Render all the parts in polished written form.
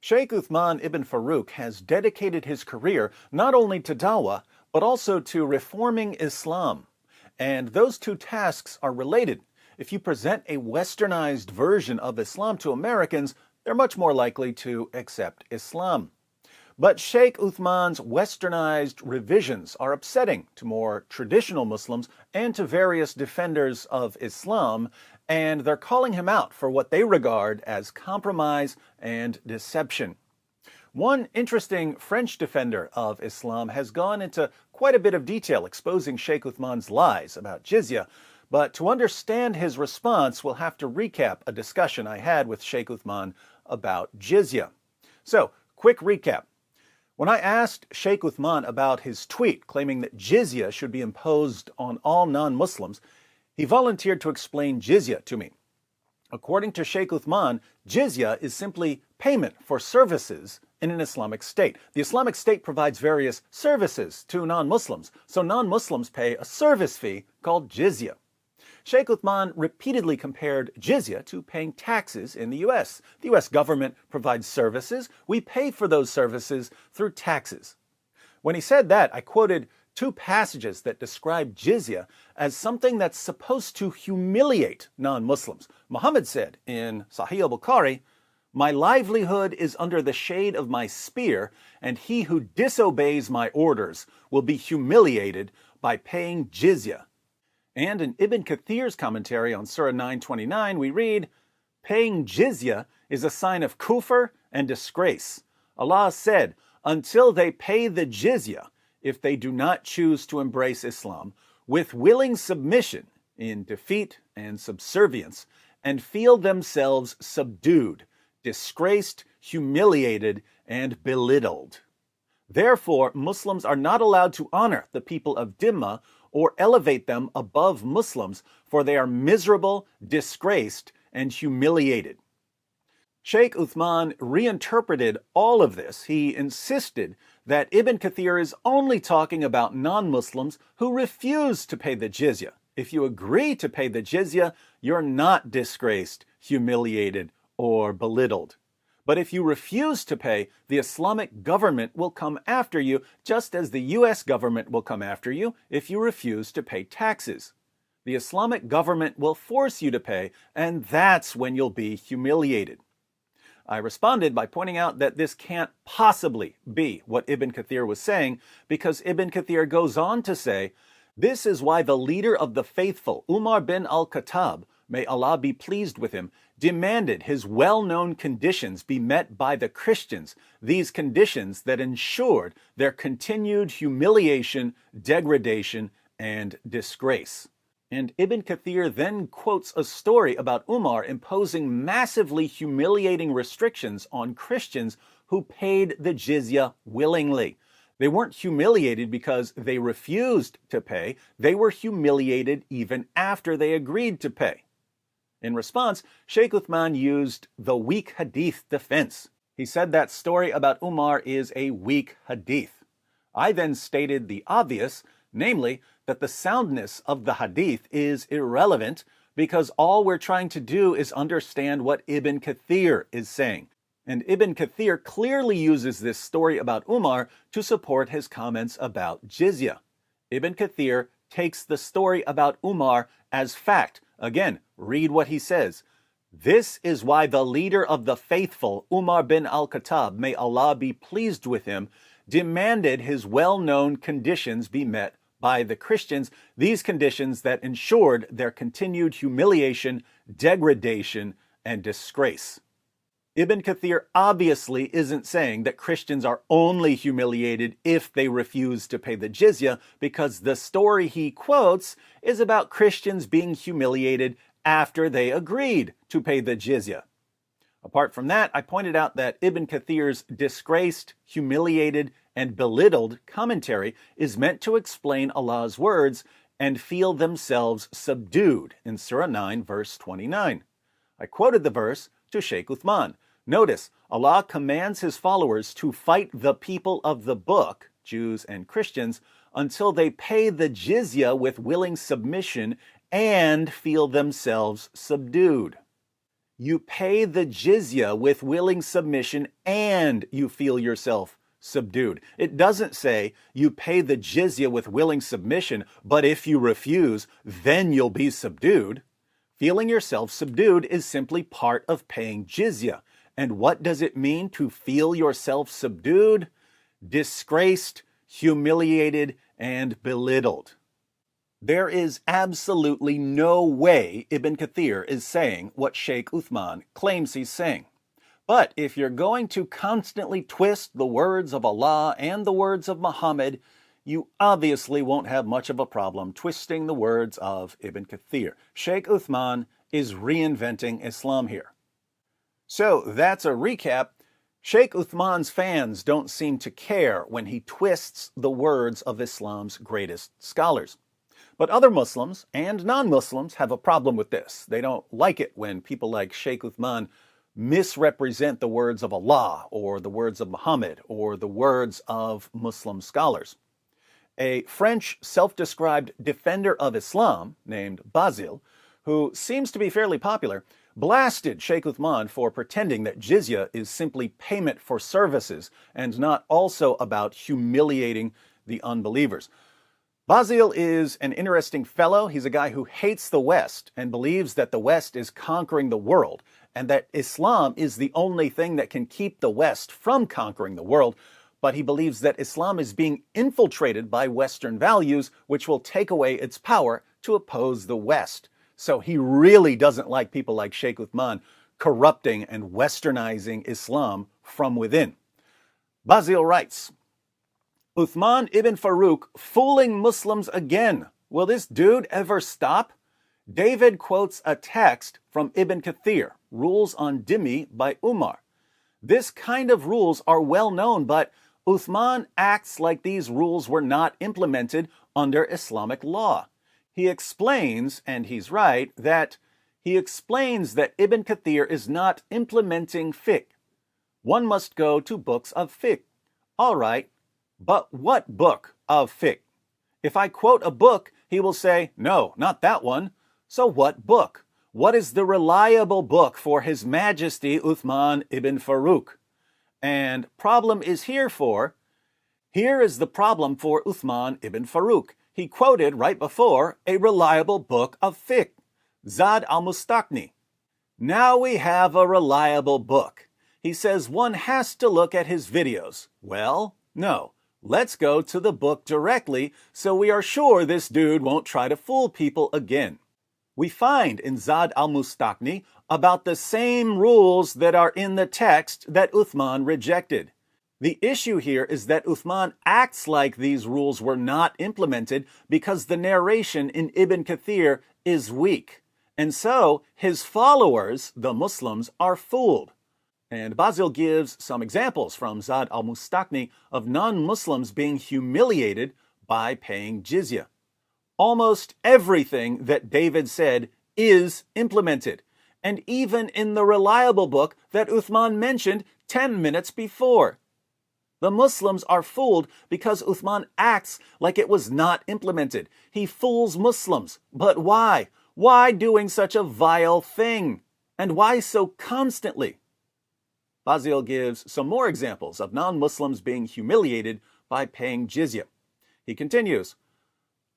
Shaykh Uthman ibn Farooq has dedicated his career not only to dawah, but also to reforming Islam. And those two tasks are related. If you present a westernized version of Islam to Americans, they're much more likely to accept Islam. But Shaykh Uthman's westernized revisions are upsetting to more traditional Muslims and to various defenders of Islam, and they're calling him out for what they regard as compromise and deception. One interesting French defender of Islam has gone into quite a bit of detail exposing Shaykh Uthman's lies about jizya, but to understand his response, we'll have to recap a discussion I had with Shaykh Uthman about jizya. So, quick recap. When I asked Shaykh Uthman about his tweet claiming that jizya should be imposed on all non-Muslims, he volunteered to explain jizya to me. According to Shaykh Uthman, jizya is simply payment for services in an Islamic state. The Islamic state provides various services to non-Muslims, so non-Muslims pay a service fee called jizya. Shaykh Uthman repeatedly compared jizya to paying taxes in the U.S. The U.S. government provides services. We pay for those services through taxes. When he said that, I quoted two passages that describe jizya as something that's supposed to humiliate non-Muslims. Muhammad said in Sahih al-Bukhari, "My livelihood is under the shade of my spear, and he who disobeys my orders will be humiliated by paying jizya." And in Ibn Kathir's commentary on Surah 929, we read, "Paying jizya is a sign of kufr and disgrace. Allah said, until they pay the jizya, if they do not choose to embrace Islam, with willing submission in defeat and subservience, and feel themselves subdued, disgraced, humiliated, and belittled. Therefore, Muslims are not allowed to honor the people of Dhimma or elevate them above Muslims, for they are miserable, disgraced, and humiliated." Shaykh Uthman reinterpreted all of this. He insisted that Ibn Kathir is only talking about non-Muslims who refuse to pay the jizya. If you agree to pay the jizya, you're not disgraced, humiliated, or belittled. But if you refuse to pay, the Islamic government will come after you, just as the U.S. government will come after you if you refuse to pay taxes. The Islamic government will force you to pay, and that's when you'll be humiliated. I responded by pointing out that this can't possibly be what Ibn Kathir was saying, because Ibn Kathir goes on to say, "This is why the leader of the faithful, Umar bin al-Khattab, may Allah be pleased with him, demanded his well-known conditions be met by the Christians, these conditions that ensured their continued humiliation, degradation, and disgrace." And Ibn Kathir then quotes a story about Umar imposing massively humiliating restrictions on Christians who paid the jizya willingly. They weren't humiliated because they refused to pay. They were humiliated even after they agreed to pay. In response, Shaykh Uthman used the weak hadith defense. He said that story about Umar is a weak hadith. I then stated the obvious, namely that the soundness of the hadith is irrelevant because all we're trying to do is understand what Ibn Kathir is saying. And Ibn Kathir clearly uses this story about Umar to support his comments about jizya. Ibn Kathir takes the story about Umar as fact. Again, read what he says. "This is why the leader of the faithful, Umar bin al-Khattab, may Allah be pleased with him, demanded his well-known conditions be met by the Christians, these conditions that ensured their continued humiliation, degradation, and disgrace." Ibn Kathir obviously isn't saying that Christians are only humiliated if they refuse to pay the jizya, because the story he quotes is about Christians being humiliated after they agreed to pay the jizya. Apart from that, I pointed out that Ibn Kathir's disgraced, humiliated, and belittled commentary is meant to explain Allah's words, "and feel themselves subdued" in Surah 9, verse 29. I quoted the verse to Shaykh Uthman. Notice, Allah commands his followers to fight the people of the book, Jews and Christians, until they pay the jizya with willing submission and feel themselves subdued. you pay the jizya with willing submission and you feel yourself subdued. It doesn't say you pay the jizya with willing submission, but if you refuse, then you'll be subdued. Feeling yourself subdued is simply part of paying jizya. And what does it mean to feel yourself subdued? Disgraced, humiliated, and belittled. There is absolutely no way Ibn Kathir is saying what Shaykh Uthman claims he's saying. But if you're going to constantly twist the words of Allah and the words of Muhammad, you obviously won't have much of a problem twisting the words of Ibn Kathir. Shaykh Uthman is reinventing Islam here. So that's a recap. Shaykh Uthman's fans don't seem to care when he twists the words of Islam's greatest scholars. But other Muslims and non-Muslims have a problem with this. They don't like it when people like Shaykh Uthman misrepresent the words of Allah or the words of Muhammad or the words of Muslim scholars. A French self-described defender of Islam named Basile, who seems to be fairly popular, blasted Shaykh Uthman for pretending that jizya is simply payment for services and not also about humiliating the unbelievers. Basile is an interesting fellow. He's a guy who hates the West and believes that the West is conquering the world and that Islam is the only thing that can keep the West from conquering the world. But he believes that Islam is being infiltrated by Western values, which will take away its power to oppose the West. So he really doesn't like people like Shaykh Uthman corrupting and westernizing Islam from within. Basile writes, Uthman ibn Farooq fooling Muslims again. Will this dude ever stop? David quotes a text from Ibn Kathir, Rules on Dhimmi by Umar. This kind of rules are well known, but Uthman acts like these rules were not implemented under Islamic law. He explains, and he's right, that Ibn Kathir is not implementing fiqh. One must go to books of fiqh. All right, but what book of fiqh? If I quote a book, he will say, no, not that one. So what book? What is the reliable book for His Majesty Uthman ibn Farooq? And here is the problem for Uthman ibn Farooq. He quoted right before a reliable book of fiqh, Zad al-Mustaqni. Now we have a reliable book. He says one has to look at his videos. Well, no. Let's go to the book directly so we are sure this dude won't try to fool people again. We find in Zad al-Mustaqni about the same rules that are in the text that Uthman rejected. The issue here is that Uthman acts like these rules were not implemented because the narration in Ibn Kathir is weak. And so his followers, the Muslims, are fooled. And Basile gives some examples from Zad al-Mustaqni of non-Muslims being humiliated by paying jizya. Almost everything that David said is implemented, and even in the reliable book that Uthman mentioned 10 minutes before. The Muslims are fooled because Uthman acts like it was not implemented. He fools Muslims. But why? Why doing such a vile thing? And why so constantly? Basile gives some more examples of non-Muslims being humiliated by paying jizya. He continues,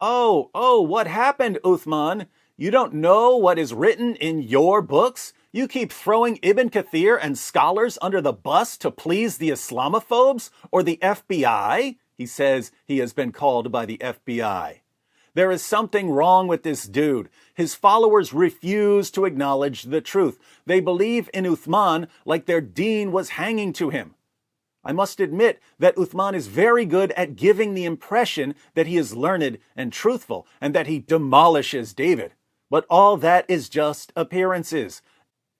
Oh, what happened, Uthman? You don't know what is written in your books? You keep throwing Ibn Kathir and scholars under the bus to please the Islamophobes or the FBI? He says he has been called by the FBI. There is something wrong with this dude. His followers refuse to acknowledge the truth. They believe in Uthman like their deen was hanging to him. I must admit that Uthman is very good at giving the impression that he is learned and truthful and that he demolishes David. But all that is just appearances.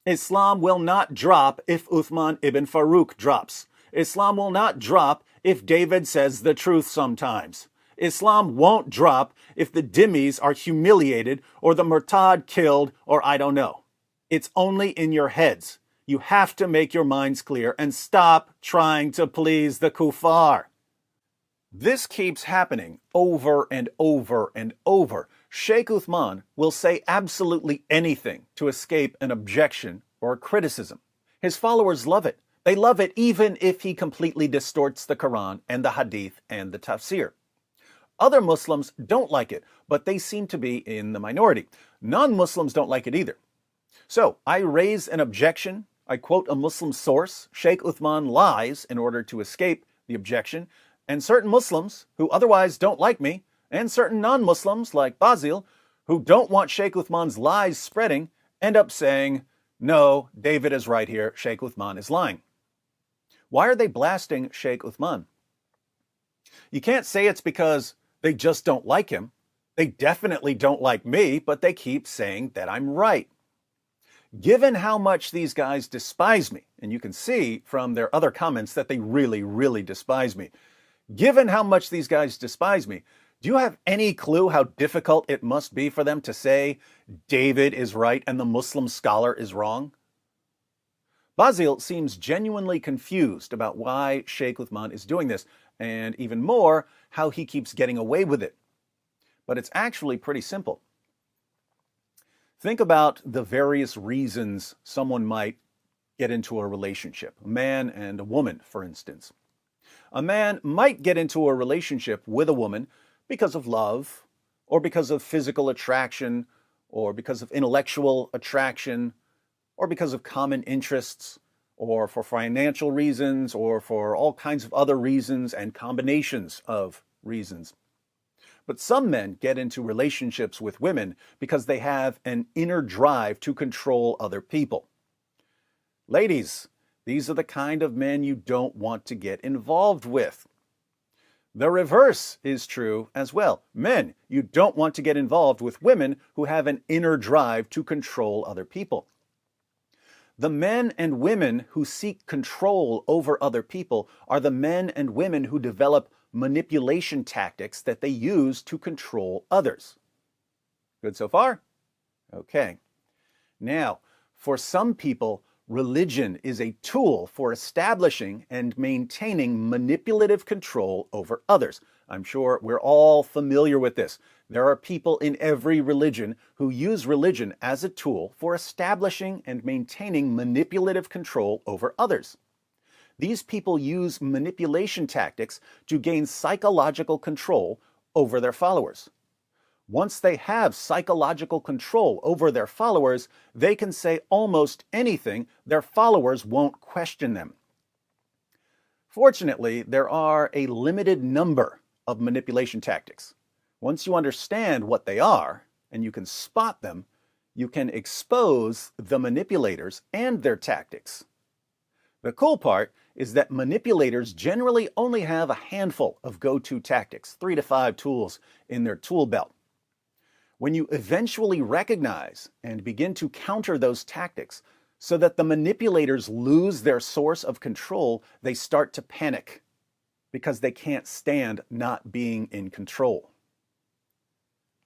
Islam will not drop if Uthman ibn Farooq drops. Islam will not drop if David says the truth sometimes. Islam won't drop if the dhimmis are humiliated or the murtad killed or I don't know. It's only in your heads. You have to make your minds clear and stop trying to please the kuffar. This keeps happening over and over and over. Shaykh Uthman will say absolutely anything to escape an objection or criticism. His followers love it. They love it even if he completely distorts the Quran and the Hadith and the Tafsir. Other Muslims don't like it, but they seem to be in the minority. Non-Muslims don't like it either. So I raise an objection. I quote a Muslim source. Shaykh Uthman lies in order to escape the objection. And certain Muslims who otherwise don't like me, and certain non-Muslims like Basil, who don't want Shaykh Uthman's lies spreading, end up saying, no, David is right here. Shaykh Uthman is lying. Why are they blasting Shaykh Uthman? You can't say it's because they just don't like him. They definitely don't like me, but they keep saying that I'm right. Given how much these guys despise me, and you can see from their other comments that they really, really despise me. Given how much these guys despise me, do you have any clue how difficult it must be for them to say David is right and the Muslim scholar is wrong? Basil seems genuinely confused about why Shaykh Uthman is doing this, and even more, how he keeps getting away with it. But it's actually pretty simple. Think about the various reasons someone might get into a relationship. A man and a woman, for instance. A man might get into a relationship with a woman because of love, or because of physical attraction, or because of intellectual attraction, or because of common interests, or for financial reasons, or for all kinds of other reasons and combinations of reasons. But some men get into relationships with women because they have an inner drive to control other people. Ladies, these are the kind of men you don't want to get involved with. The reverse is true as well. Men, you don't want to get involved with women who have an inner drive to control other people. The men and women who seek control over other people are the men and women who develop manipulation tactics that they use to control others. Good so far? Okay. Now, for some people, religion is a tool for establishing and maintaining manipulative control over others. I'm sure we're all familiar with this. There are people in every religion who use religion as a tool for establishing and maintaining manipulative control over others. These people use manipulation tactics to gain psychological control over their followers. Once they have psychological control over their followers, they can say almost anything. Their followers won't question them. Fortunately, there are a limited number of manipulation tactics. Once you understand what they are, and you can spot them, you can expose the manipulators and their tactics. The cool part is that manipulators generally only have a handful of go-to tactics, 3 to 5 tools in their tool belt. When you eventually recognize and begin to counter those tactics so that the manipulators lose their source of control, they start to panic because they can't stand not being in control.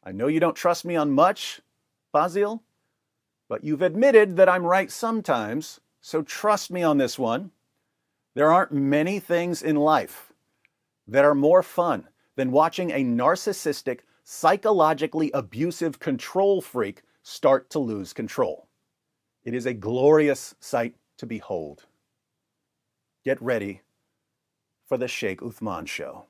I know you don't trust me on much, Basil, but you've admitted that I'm right sometimes, so trust me on this one. There aren't many things in life that are more fun than watching a narcissistic, psychologically abusive control freak start to lose control. It is a glorious sight to behold. Get ready for the Shaykh Uthman show.